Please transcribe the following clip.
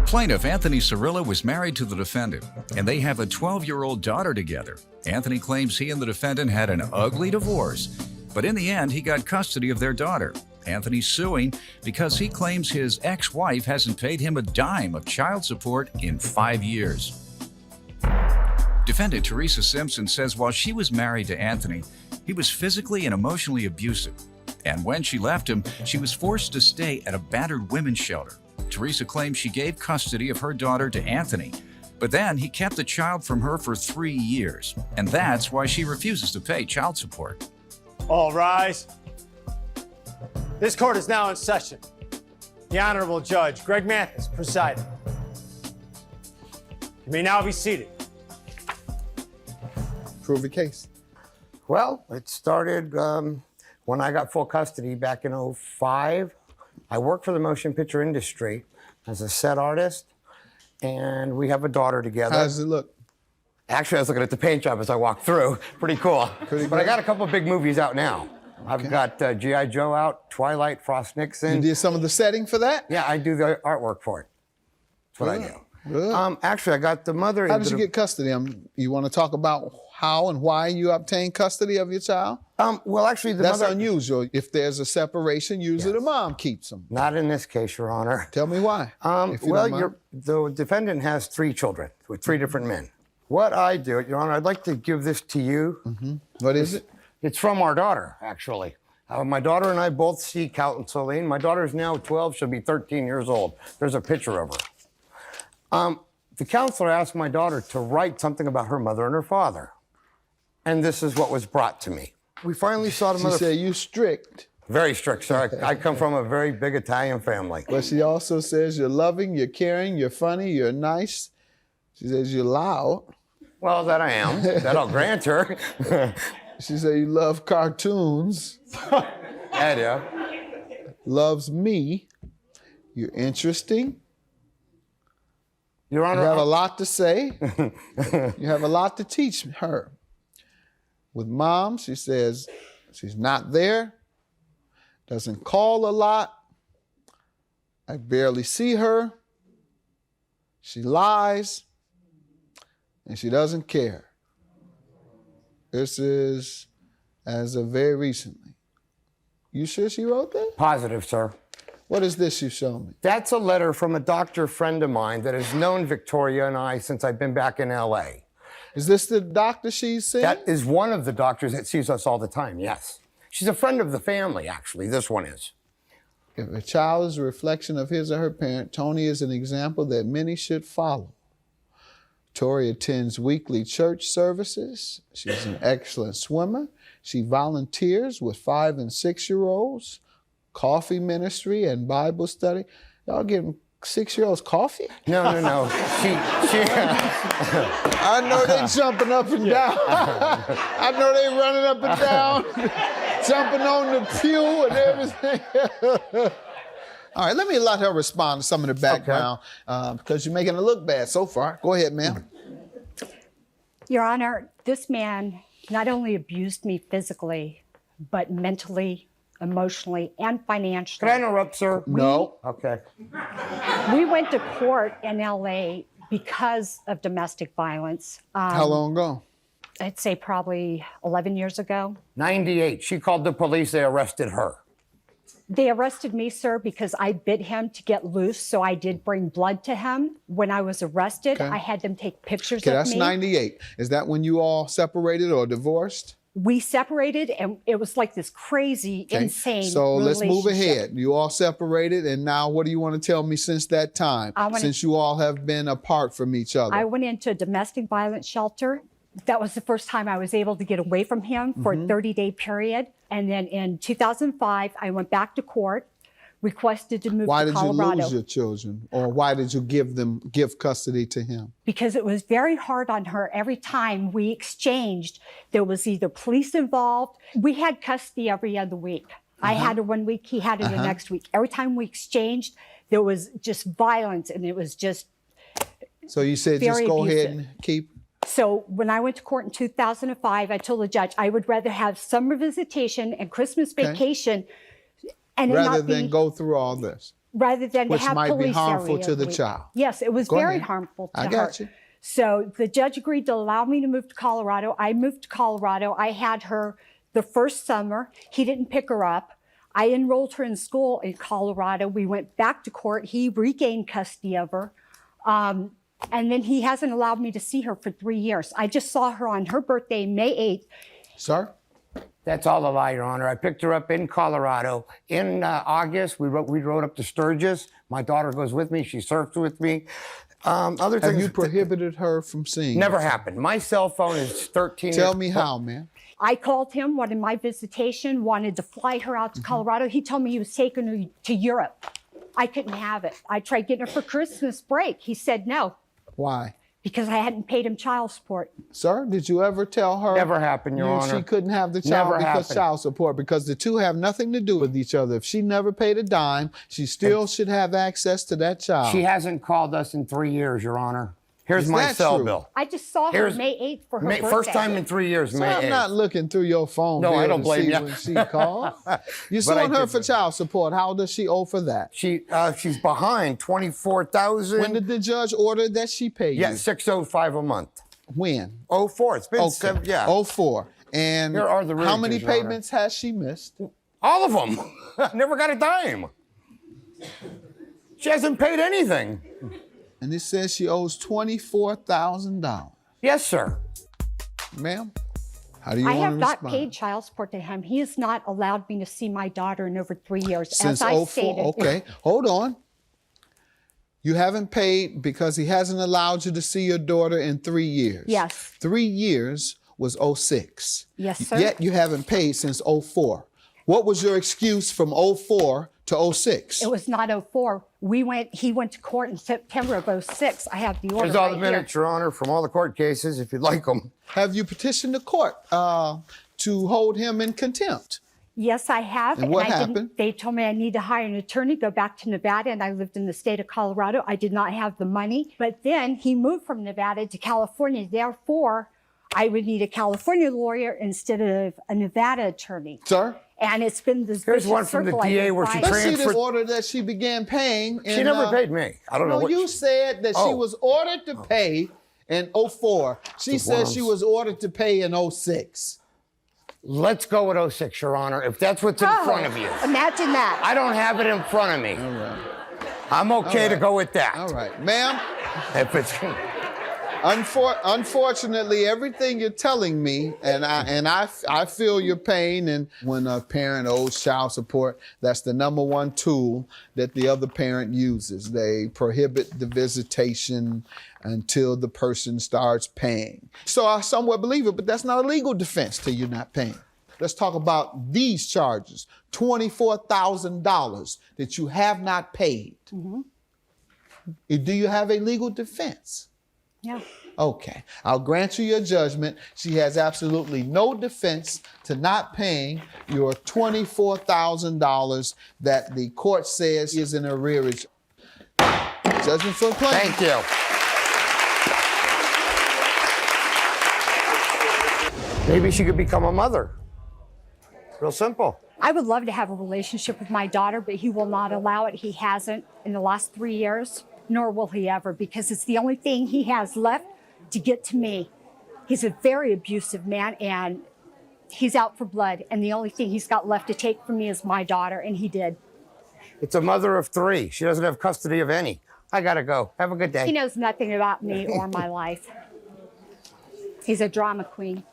Plaintiff Anthony Cirillo was married to the defendant, and they have a 12-year-old daughter together. Anthony claims he and the defendant had an ugly divorce, but in the end, he got custody of their daughter. Anthony's suing because he claims his ex-wife hasn't paid him a dime of child support in 5 years. Defendant Teresa Simpson says while she was married to Anthony, he was physically and emotionally abusive. And when she left him, she was forced to stay at a battered women's shelter. Teresa claims she gave custody of her daughter to Anthony, but then he kept the child from her for 3 years. And that's why she refuses to pay child support. All rise. This court is now in session. The Honorable Judge Greg Mathis presiding. You may now be seated. Prove the case. Well, it started when I got full custody back in '05. I worked for the motion picture industry as a set artist, and we have a daughter together. How does it look? Actually, I was looking at the paint job as I walked through. Pretty cool. Pretty but I got a couple of big movies out now. I've got G.I. Joe out, Twilight, Frost Nixon. You did some of the setting for that? Yeah, I do the artwork for it. That's what I do. Good. Actually, I got the mother. How did you get custody? You want to talk about how and why you obtained custody of your child? Well, actually, That's unusual. If there's a separation, usually the mom keeps them. Not in this case, Your Honor. Tell me why. The defendant has 3 children with 3 different men. What I do, Your Honor, I'd like to give this to you. Mm-hmm. What is it? It's from our daughter, actually. My daughter and I both seek counseling. My daughter's now 12. She'll be 13 years old. There's a picture of her. The counselor asked my daughter to write something about her mother and her father. And this is what was brought to me. We finally saw the mother. She said, you strict. Very strict, sir. I come from a very big Italian family. But she also says you're loving, you're caring, you're funny, you're nice. She says you're loud. Well, that I am. That I'll grant her. She said you love cartoons. Yeah. Loves me. You're interesting. Your Honor, you have a lot to say. You have a lot to teach her. With mom, she says she's not there, doesn't call a lot. I barely see her. She lies, and she doesn't care. This is as of very recently. You sure she wrote that? Positive, sir. What is this you show me? That's a letter from a doctor friend of mine that has known Victoria and I since I've been back in L.A. Is this the doctor she's seeing? That is one of the doctors that sees us all the time, yes. She's a friend of the family, actually. This one is. If a child is a reflection of his or her parent, Tony is an example that many should follow. Tori attends weekly church services. She's an excellent swimmer. She volunteers with 5- and 6-year-olds, coffee ministry and Bible study. Y'all giving 6-year-olds coffee? No. I know they jumping up and down. I know they running up and down, jumping on the pew and everything. All right, let me let her respond to some of the background because you're making it look bad so far. Go ahead, ma'am. Your Honor, this man not only abused me physically, but mentally, emotionally, and financially. Can I interrupt, sir? No. Okay. We went to court in L.A. because of domestic violence. How long ago? I'd say probably 11 years ago. 98. She called the police. They arrested her. They arrested me, sir, because I bit him to get loose, so I did bring blood to him. When I was arrested, I had them take pictures of me. That's 98. Is that when you all separated or divorced? We separated, and it was like this crazy, insane So let's move relationship. ahead. You all separated, and now what do you want to tell me since that time, since you all have been apart from each other? I went into a domestic violence shelter. That was the first time I was able to get away from him for a 30-day period. And then in 2005, I went back to court, requested to move to Colorado. Why did you lose your children? Or why did you give custody to him? Because it was very hard on her. Every time we exchanged, there was either police involved. We had custody every other week. I had it 1 week, he had it the next week. Every time we exchanged, there was just violence, and it was just So you said just go ahead and keep? So when I went to court in 2005, I told the judge I would rather have summer visitation and Christmas vacation and rather than go through all this. rather than Which to have might be police harmful every to the week. child. Yes, it was Go very ahead. harmful to I her. got you. So the judge agreed to allow me to move to Colorado. I moved to Colorado. I had her the first summer. He didn't pick her up. I enrolled her in school in Colorado. We went back to court. He regained custody of her. And then he hasn't allowed me to see her for 3 years. I just saw her on her birthday, May 8th. Sir? That's all a lie, Your Honor. I picked her up in Colorado. In August, we rode up to Sturgis. My daughter goes with me. She surfs with me. Other Have things you prohibited her from seeing you? never happened. My cell phone is 13 Tell years me how, man. I called him, wanted my visitation, wanted to fly her out to Colorado. He told me he was taking her to Europe. I couldn't have it. I tried getting her for Christmas break. He said no, Why? because I hadn't paid him child support. Sir, did you ever tell her Never happened, Your Honor. she couldn't have the child Never because happened. child support? Because the two have nothing to do with each other. If she never paid a dime, she still should have access to that child. She hasn't called us in 3 years, Your Honor. Here's Is my that cell true? bill. I just saw her Here's- May 8th for her birthday. First time in 3 years, So May I'm 8th. not looking through your phone No, bill I don't to blame see you. when she called. You're But I suing her did for that. child support. How does she owe for that? She's behind 24,000. When did the judge order that she pay you? Yeah, 605 a month. When? 04. It's been Okay. 7. Yeah. 04. And Here are the how many reasons, Your Honor. payments has she missed? All of them. Never got a dime. She hasn't paid anything. And it says she owes $24,000. Yes, sir. Ma'am, how do you I want have to not respond? paid child support to him. He has not allowed me to see my daughter in over 3 years, Since as I 04. stated. Okay, hold on. You haven't paid because he hasn't allowed you to see your daughter in 3 years. Yes. 3 years was 06. Yes, sir. Yet you haven't paid since 04. What was your excuse from 04 to 06? It was not 04. He went to court in September of 06. I have the order There's all right the here. minutes, Your Honor, from all the court cases, if you'd like them. Have you petitioned the court to hold him in contempt? Yes, I have. And what I happened? didn't. They told me I need to hire an attorney, go back to Nevada, and I lived in the state of Colorado. I did not have the money. But then he moved from Nevada to California. Therefore, I would need a California lawyer instead of a Nevada attorney. Sir? And it's been this Here's vicious one from the circle I've DA been where she fighting. Let's see this transferred- order that she began paying. She never paid me. I don't know No, what. you said that she Oh. was ordered to pay in 04. She said she was ordered to pay in 06. Let's go with 06, Your Honor, if that's what's in front of you. Imagine that. I don't have it in front of me. All right. I'm okay to go with that. All right. Ma'am, If it's unfortunately, everything you're telling me, and I feel your pain. And when a parent owes child support, that's the number one tool that the other parent uses. They prohibit the visitation until the person starts paying. So I somewhat believe it, but that's not a legal defense till you're not paying. Let's talk about these charges, $24,000 that you have not paid. Mm-hmm. Do you have a legal defense? Yeah. Okay, I'll grant you your judgment. She has absolutely no defense to not paying your $24,000 that the court says is in arrearage. Judgment for plaintiff. Thank you. Maybe she could become a mother. Real simple. I would love to have a relationship with my daughter, but he will not allow it. He hasn't in the last 3 years, nor will he ever, because it's the only thing he has left to get to me. He's a very abusive man, and he's out for blood, and the only thing he's got left to take from me is my daughter, and he did. It's a mother of 3. She doesn't have custody of any. I gotta go. Have a good day. He knows nothing about me or my life. He's a drama queen.